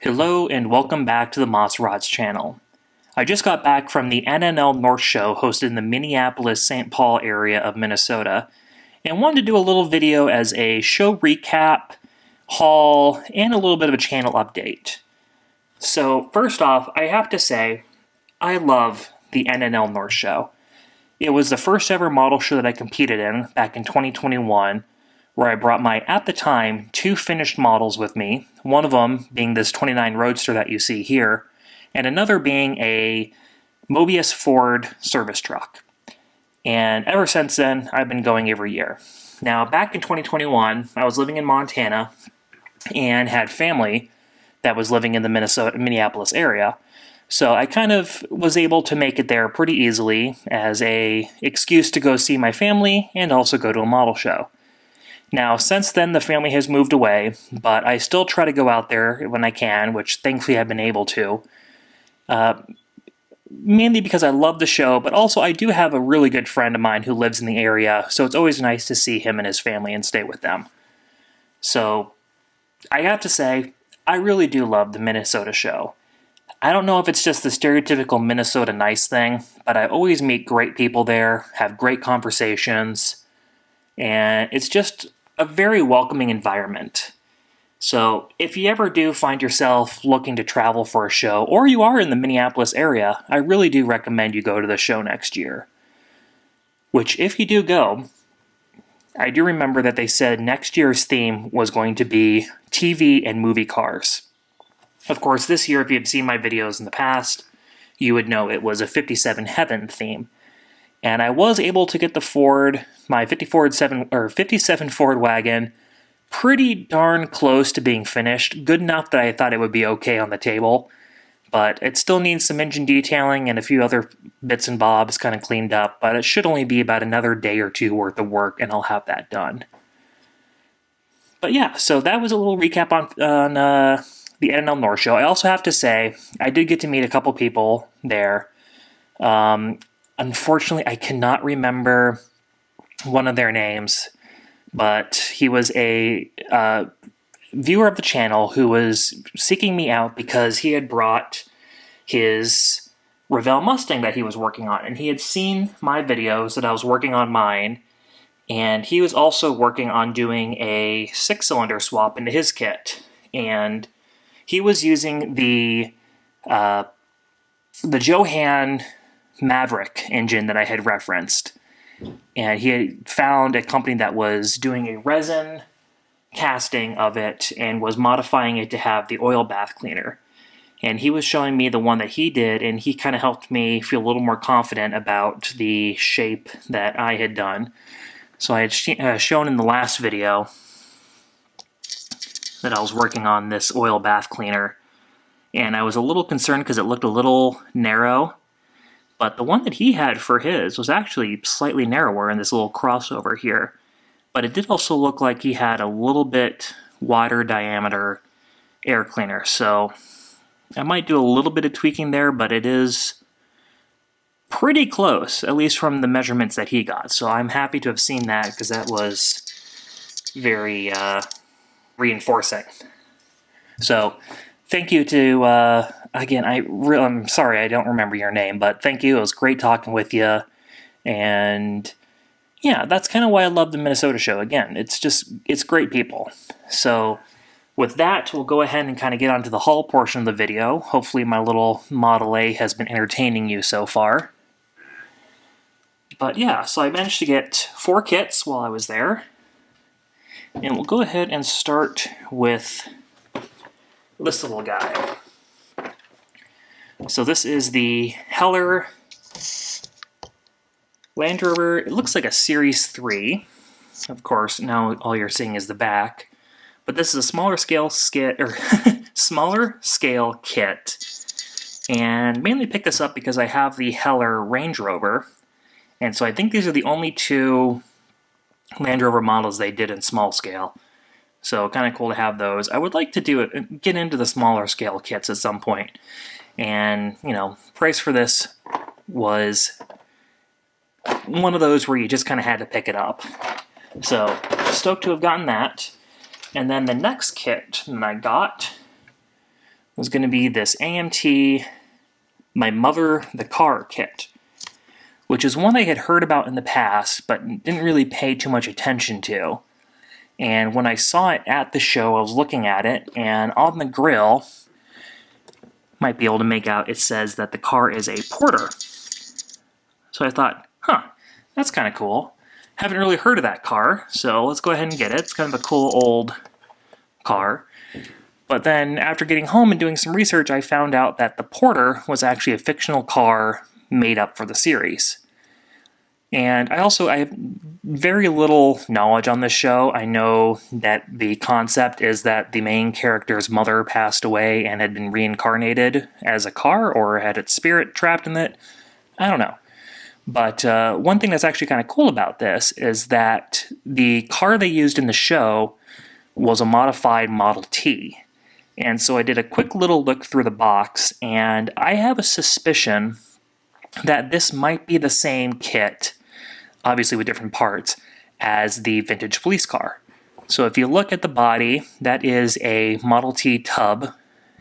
Hello and welcome back to the Moss Rods channel. I just got back from the NNL North show hosted in the Minneapolis-St. Paul area of Minnesota and wanted to do a little video as a show recap, haul, and a little bit of a channel update. So first off, I have to say, I love the NNL North show. It was the first ever model show that I competed in back in 2021, where I brought my, at the time, 2 finished models with me, one of them being this 29 Roadster that you see here, and another being a Mobius Ford service truck. And ever since then, I've been going every year. Now, back in 2021, I was living in Montana and had family that was living in the Minneapolis area, so I kind of was able to make it there pretty easily as a excuse to go see my family and also go to a model show. Now, since then, the family has moved away, but I still try to go out there when I can, which thankfully I've been able to. Mainly because I love the show, but also I do have a really good friend of mine who lives in the area, so it's always nice to see him and his family and stay with them. So, I have to say, I really do love the Minnesota show. I don't know if it's just the stereotypical Minnesota nice thing, but I always meet great people there, have great conversations, and it's just a very welcoming environment. So if you ever do find yourself looking to travel for a show, or you are in the Minneapolis area, I really do recommend you go to the show next year. Which, if you do go, I do remember that they said next year's theme was going to be TV and movie cars. Of course, this year, if you have seen my videos in the past, you would know it was a 57 Heaven theme. And I was able to get the Ford, my 57 Ford wagon, pretty darn close to being finished. Good enough that I thought it would be okay on the table. But it still needs some engine detailing and a few other bits and bobs kind of cleaned up. But it should only be about another day or two worth of work and I'll have that done. But yeah, so that was a little recap on the NNL North show. I also have to say, I did get to meet a couple people there. Unfortunately, I cannot remember one of their names, but he was a viewer of the channel who was seeking me out because he had brought his Revell Mustang that he was working on, and he had seen my videos that I was working on mine, and he was also working on doing a 6-cylinder swap into his kit, and he was using the Johan Maverick engine that I had referenced, and he had found a company that was doing a resin casting of it and was modifying it to have the oil bath cleaner. And he was showing me the one that he did, and he kind of helped me feel a little more confident about the shape that I had done. So I had shown in the last video that I was working on this oil bath cleaner, and I was a little concerned because it looked a little narrow. But the one that he had for his was actually slightly narrower in this little crossover here. But it did also look like he had a little bit wider diameter air cleaner. So I might do a little bit of tweaking there, but it is pretty close, at least from the measurements that he got. So I'm happy to have seen that because that was very reinforcing. So thank you to, again, I'm sorry I don't remember your name, but thank you. It was great talking with you. And yeah, that's kind of why I love the Minnesota show. Again, it's great people. So with that, we'll go ahead and kind of get onto the haul portion of the video. Hopefully my little Model A has been entertaining you so far. But yeah, so I managed to get 4 kits while I was there. And we'll go ahead and start with this little guy. So this is the Heler Land Rover. It looks like a Series 3. Of course, now all you're seeing is the back. But this is a smaller scale kit. And mainly picked this up because I have the Heler Range Rover. And so I think these are the only 2 Land Rover models they did in small scale. So kind of cool to have those. I would like to get into the smaller scale kits at some point. And, you know, price for this was one of those where you just kind of had to pick it up. So, stoked to have gotten that. And then the next kit that I got was going to be this AMT My Mother the Car kit, which is one I had heard about in the past, but didn't really pay too much attention to. And when I saw it at the show, I was looking at it, and on the grill, might be able to make out, it says that the car is a Porter. So I thought, huh, that's kind of cool. Haven't really heard of that car, so let's go ahead and get it. It's kind of a cool old car. But then after getting home and doing some research, I found out that the Porter was actually a fictional car made up for the series. And I have very little knowledge on this show. I know that the concept is that the main character's mother passed away and had been reincarnated as a car, or had its spirit trapped in it. I don't know. But one thing that's actually kind of cool about this is that the car they used in the show was a modified Model T. And so I did a quick little look through the box, and I have a suspicion that this might be the same kit, obviously with different parts, as the vintage police car. So if you look at the body, that is a Model T tub,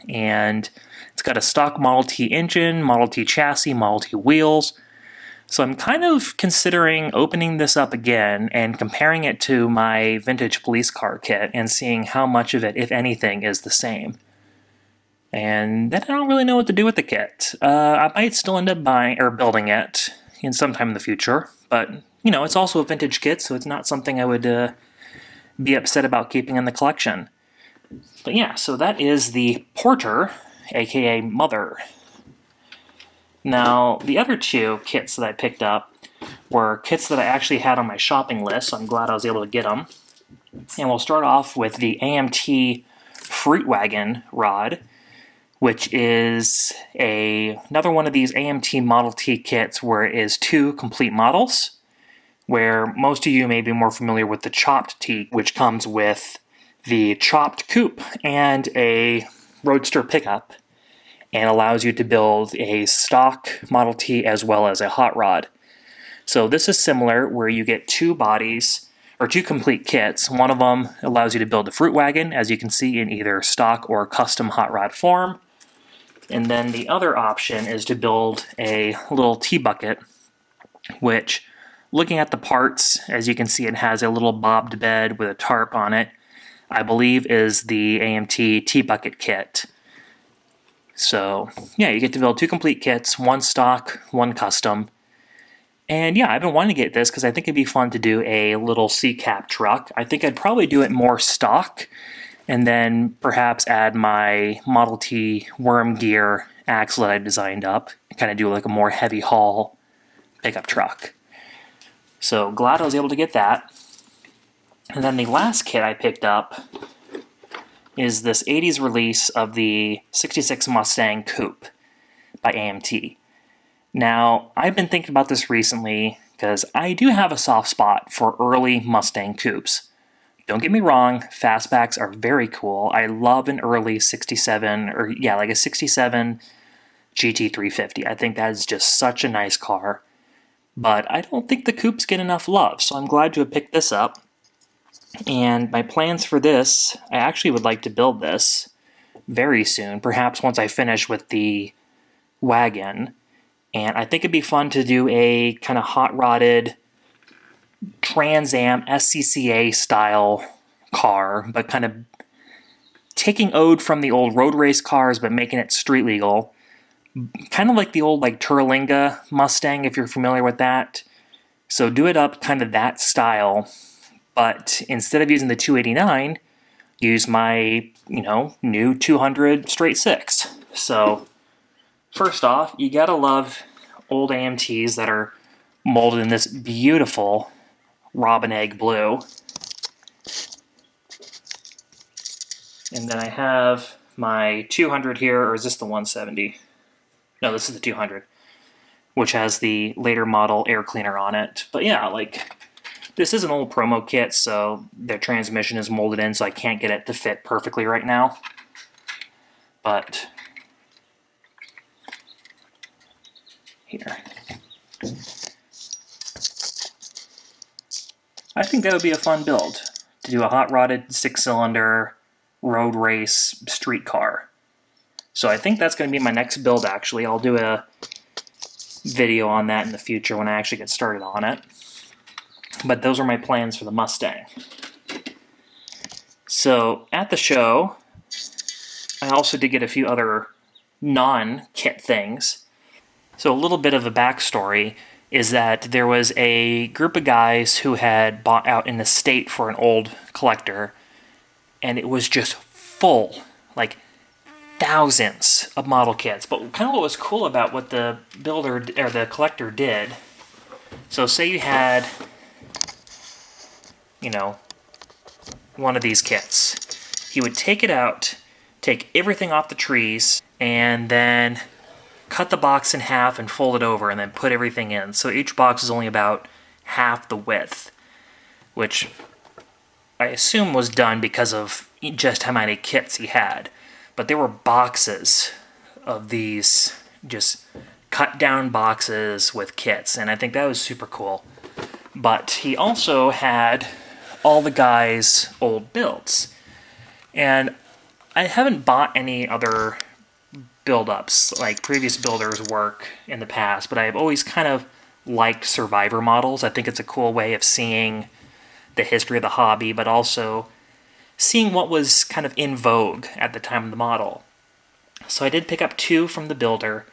and it's got a stock Model T engine, Model T chassis, Model T wheels. So I'm kind of considering opening this up again and comparing it to my vintage police car kit and seeing how much of it, if anything, is the same. And then I don't really know what to do with the kit. I might still end up buying or building it in sometime in the future, but you know, it's also a vintage kit, so it's not something I would be upset about keeping in the collection. But yeah, so that is the Porter, aka Mother. Now, the other two kits that I picked up were kits that I actually had on my shopping list, so I'm glad I was able to get them. And we'll start off with the AMT Fruit Wagon Rod, which is another one of these AMT Model T kits where it is two complete models, where most of you may be more familiar with the chopped T, which comes with the chopped coupe and a roadster pickup, and allows you to build a stock Model T as well as a hot rod. So this is similar, where you get two bodies, or two complete kits. One of them allows you to build a fruit wagon, as you can see, in either stock or custom hot rod form. And then the other option is to build a little T-bucket, which, looking at the parts, as you can see, it has a little bobbed bed with a tarp on it, I believe is the AMT T-bucket kit. So, yeah, you get to build two complete kits, one stock, one custom. And yeah, I've been wanting to get this because I think it'd be fun to do a little C-cap truck. I think I'd probably do it more stock, and then perhaps add my Model T worm gear axle that I designed up, and kind of do like a more heavy haul pickup truck. So glad I was able to get that. And then the last kit I picked up is this 80s release of the 66 Mustang Coupe by AMT. Now, I've been thinking about this recently because I do have a soft spot for early Mustang Coupes. Don't get me wrong, fastbacks are very cool. I love an early 67, or yeah, like a 67 GT350. I think that is just such a nice car. But I don't think the coupes get enough love, so I'm glad to have picked this up. And my plans for this, I actually would like to build this very soon, perhaps once I finish with the wagon. And I think it'd be fun to do a kind of hot-rodded Trans Am SCCA style car, but kind of taking ode from the old road race cars, but making it street legal. Kind of like the old Turlinga Mustang, if you're familiar with that. So do it up kind of that style, but instead of using the 289, use my, new 200 straight six. So first off, you gotta love old AMTs that are molded in this beautiful robin egg blue. And then I have my 200 here, or is this the 170? No, this is the 200, which has the later model air cleaner on it. But yeah, this is an old promo kit, so their transmission is molded in, so I can't get it to fit perfectly right now. But here. I think that would be a fun build, to do a hot-rodded 6-cylinder road race street car. So I think that's going to be my next build, actually. I'll do a video on that in the future when I actually get started on it. But those are my plans for the Mustang. So at the show, I also did get a few other non-kit things. So a little bit of a backstory is that there was a group of guys who had bought out an estate for an old collector, and it was just full, like thousands of model kits. But kind of what was cool about what the builder or the collector did, so say you had, you know, one of these kits. He would take it out, take everything off the trees, and then cut the box in half and fold it over and then put everything in. So each box is only about half the width, which I assume was done because of just how many kits he had. But there were boxes of these just cut down boxes with kits, and I think that was super cool. But he also had all the guys' old builds. And I haven't bought any other build-ups like previous builders' work in the past, but I've always kind of liked survivor models. I think it's a cool way of seeing the history of the hobby, but also seeing what was kind of in vogue at the time of the model. So I did pick up two from the builder,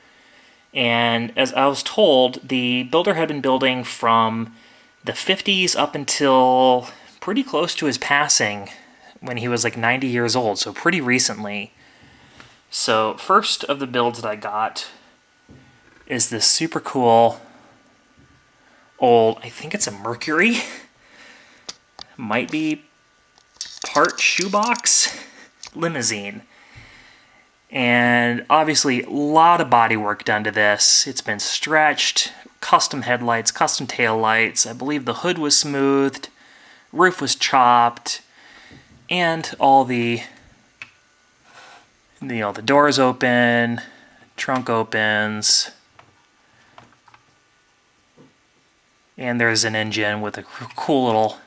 and as I was told, the builder had been building from the 50s up until pretty close to his passing when he was like 90 years old, so pretty recently. So first of the builds that I got is this super cool old, I think it's a Mercury, might be part shoebox limousine. And obviously a lot of body work done to this. It's been stretched, custom headlights, custom tail lights. I believe the hood was smoothed, roof was chopped, and all the doors open, trunk opens, and there's an engine with a cool little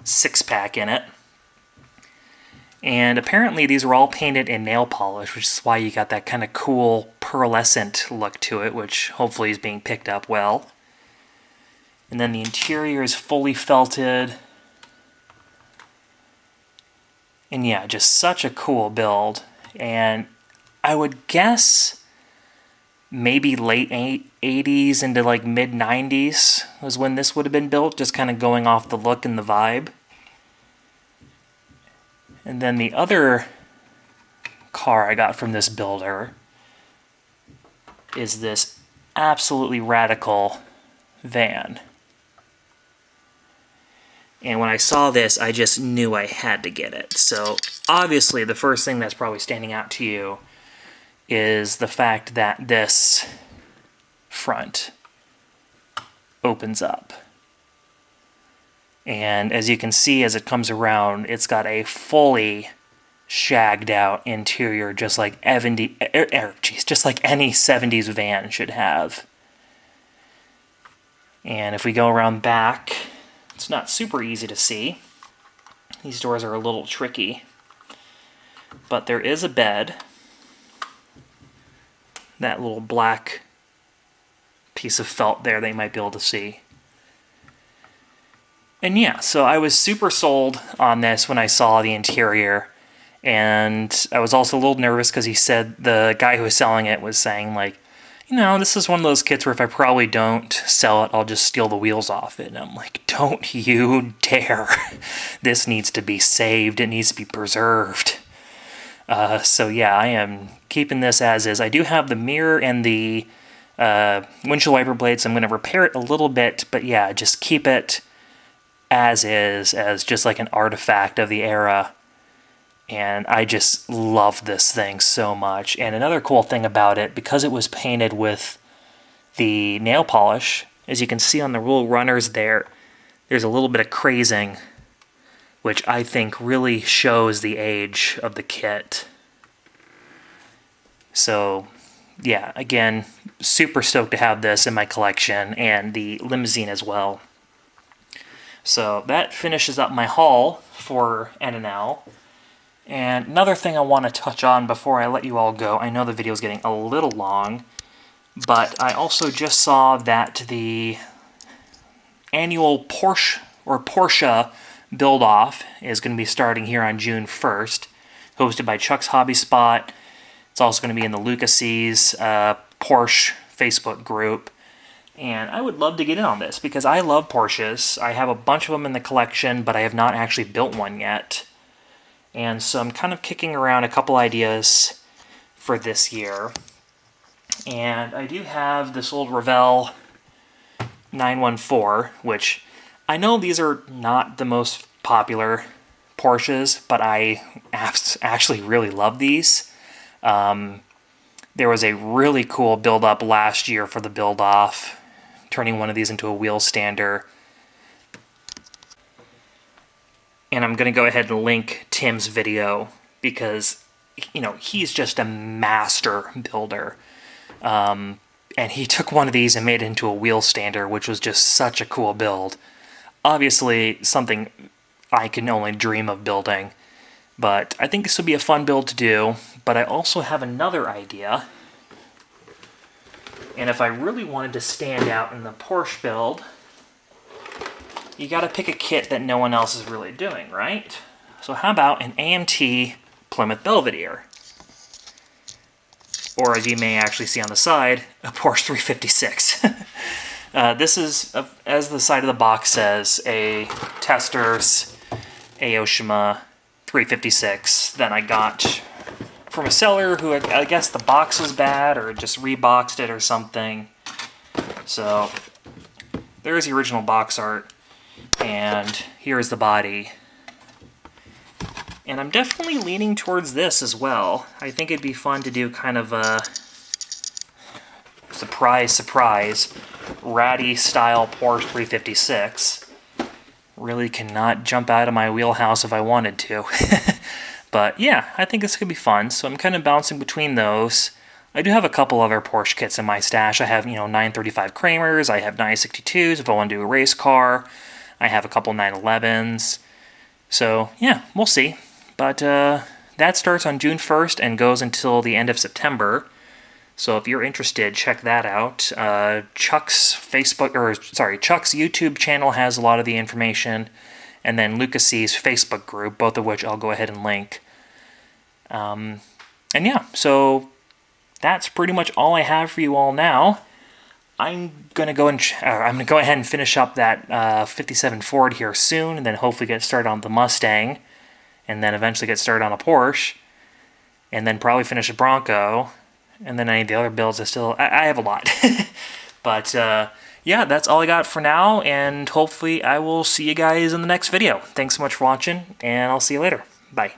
six-pack in it. And apparently these were all painted in nail polish, which is why you got that kind of cool pearlescent look to it, which hopefully is being picked up well. And then the interior is fully felted. And yeah, just such a cool build. And I would guess maybe late 80s into like mid 90s was when this would have been built, just kind of going off the look and the vibe. And then the other car I got from this builder is this absolutely radical van. And when I saw this, I just knew I had to get it. So obviously the first thing that's probably standing out to you is the fact that this front opens up. And as you can see as it comes around, it's got a fully shagged out interior just like any 70s van should have. And if we go around back, it's not super easy to see. These doors are a little tricky. But there is a bed. That little black piece of felt there they might be able to see. And yeah, so I was super sold on this when I saw the interior. And I was also a little nervous because he said, the guy who was selling it was saying like, you know, this is one of those kits where if I probably don't sell it, I'll just steal the wheels off it. And I'm like, don't you dare. This needs to be saved. It needs to be preserved. So yeah, I am keeping this as is. I do have the mirror and the windshield wiper blades. So I'm going to repair it a little bit. But yeah, just keep it as is, as just like an artifact of the era. And I just love this thing so much. And another cool thing about it, because it was painted with the nail polish, as you can see on the little runners there, there's a little bit of crazing, which I think really shows the age of the kit. So, yeah, again, super stoked to have this in my collection, and the limousine as well. So that finishes up my haul for NNL. And another thing I want to touch on before I let you all go, I know the video is getting a little long, but I also just saw that the annual Porsche Buildoff is going to be starting here on June 1st, hosted by Chuck's Hobby Spot. It's also going to be in the Lucas's Porsche Facebook group. And I would love to get in on this because I love Porsches. I have a bunch of them in the collection, but I have not actually built one yet. And so I'm kind of kicking around a couple ideas for this year. And I do have this old Revell 914, which I know these are not the most popular Porsches, but I actually really love these. There was a really cool build-up last year for the Buildoff, turning one of these into a Wheelstander. And I'm going to go ahead and link Tim's video because, you know, he's just a master builder. And he took one of these and made it into a Wheelstander, which was just such a cool build. Obviously, something I can only dream of building. But I think this would be a fun build to do. But I also have another idea. And if I really wanted to stand out in the Porsche build, you gotta pick a kit that no one else is really doing, right? So how about an AMT Plymouth Belvedere? Or as you may actually see on the side, a Porsche 356. This is, as the side of the box says, a Testors Aoshima 356 that I got from a seller who, I guess the box was bad or just reboxed it or something. So there's the original box art. And here's the body. And I'm definitely leaning towards this as well. I think it'd be fun to do kind of a surprise, ratty style Porsche 356. Really cannot jump out of my wheelhouse if I wanted to. But yeah, I think this could be fun. So I'm kind of bouncing between those. I do have a couple other Porsche kits in my stash. I have, 935 Kramers, I have 962s if I want to do a race car. I have a couple 911s. So, yeah, we'll see. But that starts on June 1st and goes until the end of September. So if you're interested, check that out. Chuck's YouTube channel has a lot of the information. And then Lucas's Facebook group, both of which I'll go ahead and link. And yeah, so that's pretty much all I have for you all now. I'm gonna go ahead and finish up that 57 Ford here soon, and then hopefully get started on the Mustang, and then eventually get started on a Porsche, and then probably finish a Bronco, and then any of the other builds. I have a lot, but yeah, that's all I got for now, and hopefully I will see you guys in the next video. Thanks so much for watching, and I'll see you later. Bye.